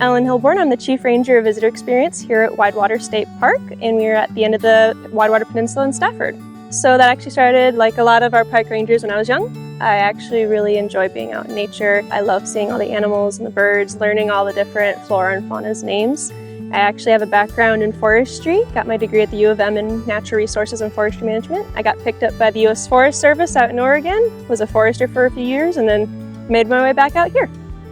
Hillborn. I'm the Chief Ranger of Visitor Experience here at Widewater State Park, and we're at the end of the Widewater Peninsula in Stafford. So that actually started like a lot of our park rangers when I was young. I actually really enjoy being out in nature. I love seeing all the animals and the birds, learning all the different flora and fauna's names. I actually have a background in forestry, got my degree at the U of M in natural resources and forestry management. I got picked up by the U.S. Forest Service out in Oregon, was a forester for a few years, and then made my way back out here.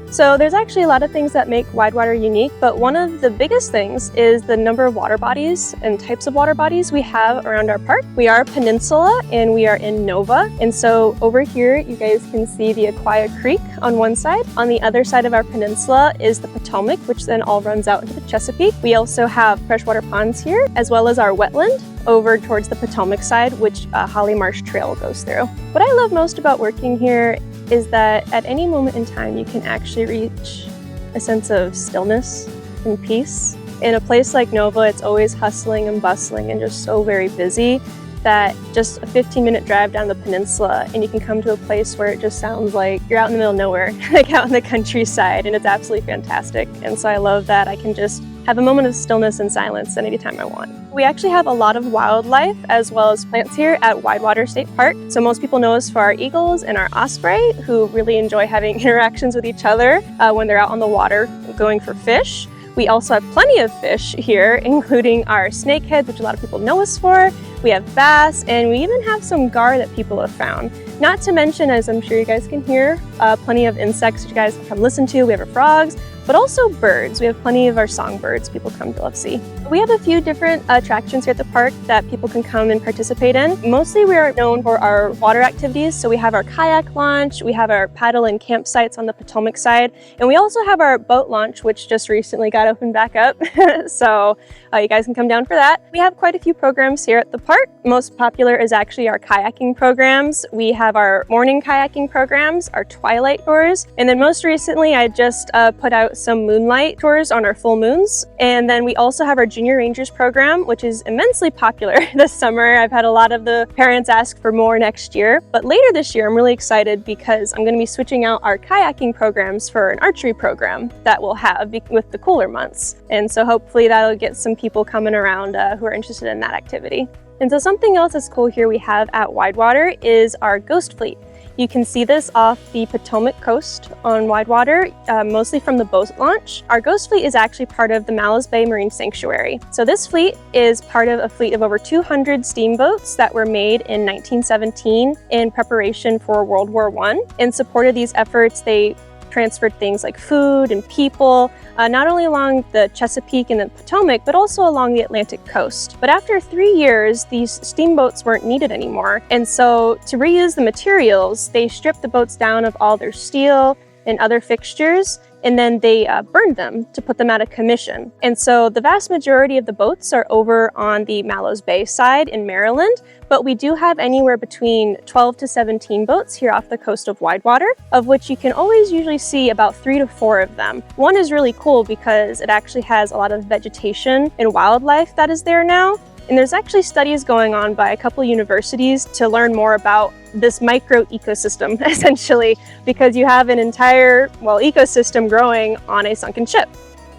So there's actually a lot of things that make Widewater unique, but one of the biggest things is the number of water bodies and types of water bodies we have around our park. We are a peninsula and we are in Nova. And so over here, you guys can see the Aqua Creek on one side. On the other side of our peninsula is the Potomac, which then all runs out into the Chesapeake. We also have freshwater ponds here, as well as our wetland over towards the Potomac side, which Holly Marsh Trail goes through. What I love most about working here is that at any moment in time you can actually reach a sense of stillness and peace. In a place like Nova, it's always hustling and bustling and just so very busy that just a 15-minute drive down the peninsula and you can come to a place where it just sounds like you're out in the middle of nowhere, like out in the countryside, and it's absolutely fantastic. And so I love that I can just have a moment of stillness and silence anytime I want. We actually have a lot of wildlife as well as plants here at Widewater State Park. So most people know us for our eagles and our osprey, who really enjoy having interactions with each other when they're out on the water going for fish. We also have plenty of fish here, including our snakeheads, which a lot of people know us for. We have bass, and we even have some gar that people have found. Not to mention, as I'm sure you guys can hear, plenty of insects that you guys can come listen to. We have our frogs, but also birds. We have plenty of our songbirds people come to love see. We have a few different attractions here at the park that people can come and participate in. Mostly we are known for our water activities. So we have our kayak launch, we have our paddle and campsites on the Potomac side, and we also have our boat launch, which just recently got opened back up. So you guys can come down for that. We have quite a few programs here at the park. Most popular is actually our kayaking programs. We have our morning kayaking programs, our twilight tours, and then most recently I just put out some moonlight tours on our full moons. And then we also have our Junior Rangers program, which is immensely popular this summer. I've had a lot of the parents ask for more next year, but later this year I'm really excited because I'm going to be switching out our kayaking programs for an archery program that we'll have with the cooler months. And so hopefully that'll get some people coming around who are interested in that activity. And so something else that's cool here we have at Widewater is our ghost fleet. You can see this off the Potomac coast on Widewater, mostly from the boat launch. Our ghost fleet is actually part of the Mallows Bay Marine Sanctuary. So this fleet is part of a fleet of over 200 steamboats that were made in 1917 in preparation for World War I. In support of these efforts, they transferred things like food and people, not only along the Chesapeake and the Potomac, but also along the Atlantic coast. But after 3 years, these steamboats weren't needed anymore. And so to reuse the materials, they stripped the boats down of all their steel and other fixtures, and then they burned them to put them out of commission. And so the vast majority of the boats are over on the Mallows Bay side in Maryland, but we do have anywhere between 12 to 17 boats here off the coast of Widewater, of which you can always usually see about 3 to 4 of them. One is really cool because it actually has a lot of vegetation and wildlife that is there now. And there's actually studies going on by a couple universities to learn more about this micro ecosystem, essentially, because you have an entire, ecosystem growing on a sunken ship,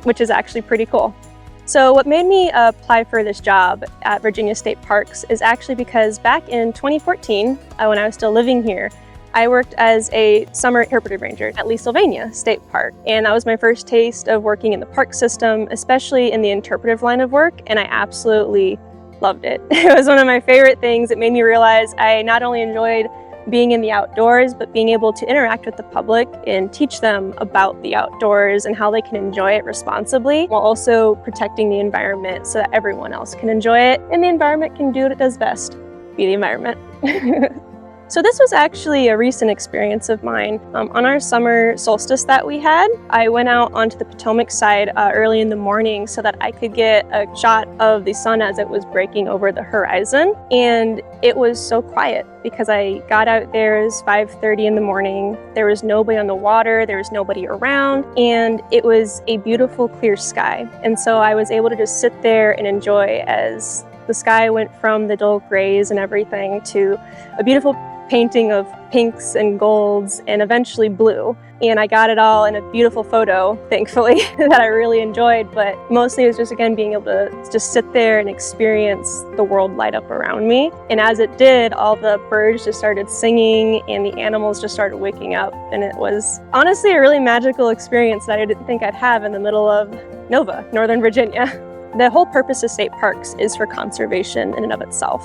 which is actually pretty cool. So what made me apply for this job at Virginia State Parks is actually because back in 2014, when I was still living here, I worked as a summer interpretive ranger at Sylvania State Park. And that was my first taste of working in the park system, especially in the interpretive line of work, and I absolutely loved it. It was one of my favorite things. It made me realize I not only enjoyed being in the outdoors, but being able to interact with the public and teach them about the outdoors and how they can enjoy it responsibly, while also protecting the environment so that everyone else can enjoy it and the environment can do what it does best, be the environment. So this was actually a recent experience of mine. On our summer solstice that we had, I went out onto the Potomac side early in the morning so that I could get a shot of the sun as it was breaking over the horizon. And it was so quiet because I got out there, it was 5:30 in the morning. There was nobody on the water, there was nobody around, and it was a beautiful clear sky. And so I was able to just sit there and enjoy as the sky went from the dull grays and everything to a beautiful painting of pinks and golds and eventually blue. And I got it all in a beautiful photo, thankfully, that I really enjoyed. But mostly it was just, again, being able to just sit there and experience the world light up around me. And as it did, all the birds just started singing and the animals just started waking up. And it was honestly a really magical experience that I didn't think I'd have in the middle of Nova, Northern Virginia. The whole purpose of state parks is for conservation in and of itself.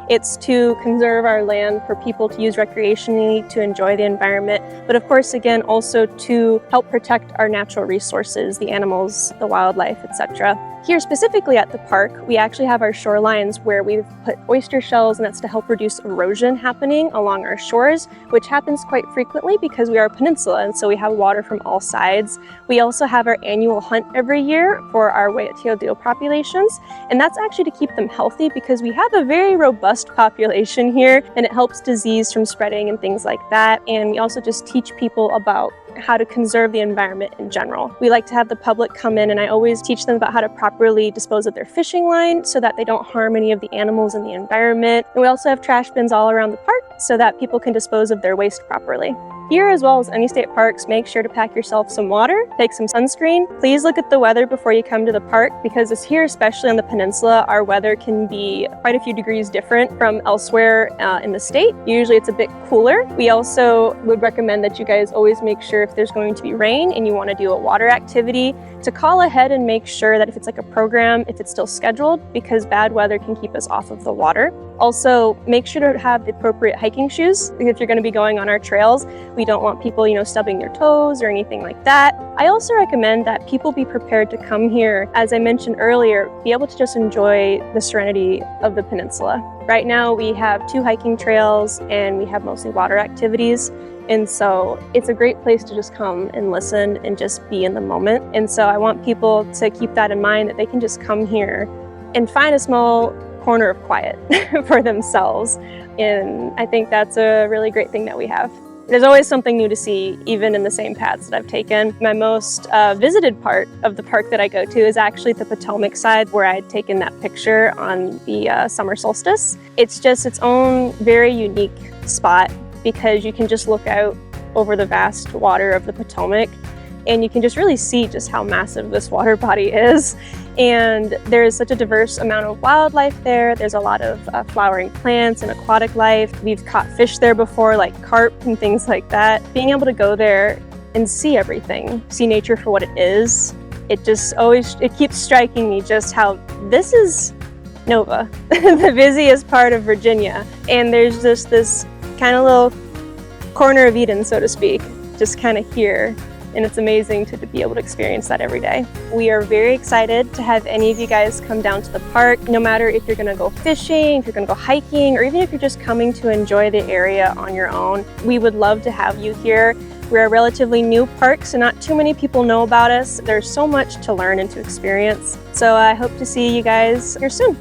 It's to conserve our land for people to use recreationally, to enjoy the environment, but of course, again, also to help protect our natural resources, the animals, the wildlife, etc. Here specifically at the park, we actually have our shorelines where we've put oyster shells, and that's to help reduce erosion happening along our shores, which happens quite frequently because we are a peninsula, and so we have water from all sides. We also have our annual hunt every year for our white-tailed deer populations, and that's actually to keep them healthy because we have a very robust population here, and it helps disease from spreading and things like that. And we also just teach people about how to conserve the environment in general. We like to have the public come in, and I always teach them about how to properly dispose of their fishing line so that they don't harm any of the animals in the environment. And we also have trash bins all around the park so that people can dispose of their waste properly. Here, as well as any state parks, make sure to pack yourself some water, take some sunscreen. Please look at the weather before you come to the park because this here, especially on the peninsula, our weather can be quite a few degrees different from elsewhere in the state. Usually it's a bit cooler. We also would recommend that you guys always make sure if there's going to be rain and you want to do a water activity to call ahead and make sure that if it's like a program, if it's still scheduled, because bad weather can keep us off of the water. Also, make sure to have the appropriate hiking shoes if you're going to be going on our trails. We don't want people, stubbing their toes or anything like that. I also recommend that people be prepared to come here, as I mentioned earlier, be able to just enjoy the serenity of the peninsula. Right now, we have 2 hiking trails and we have mostly water activities. And so it's a great place to just come and listen and just be in the moment. And so I want people to keep that in mind, that they can just come here and find a small corner of quiet for themselves. And I think that's a really great thing that we have. There's always something new to see, even in the same paths that I've taken. My most visited part of the park that I go to is actually the Potomac side, where I'd taken that picture on the summer solstice. It's just its own very unique spot because you can just look out over the vast water of the Potomac and you can just really see just how massive this water body is. And there's such a diverse amount of wildlife there. There's a lot of flowering plants and aquatic life. We've caught fish there before, like carp and things like that. Being able to go there and see everything, see nature for what it is, it keeps striking me just how this is Nova, the busiest part of Virginia. And there's just this kind of little corner of Eden, so to speak, just kind of here. And it's amazing to be able to experience that every day. We are very excited to have any of you guys come down to the park, no matter if you're gonna go fishing, if you're gonna go hiking, or even if you're just coming to enjoy the area on your own. We would love to have you here. We're a relatively new park, so not too many people know about us. There's so much to learn and to experience. So I hope to see you guys here soon.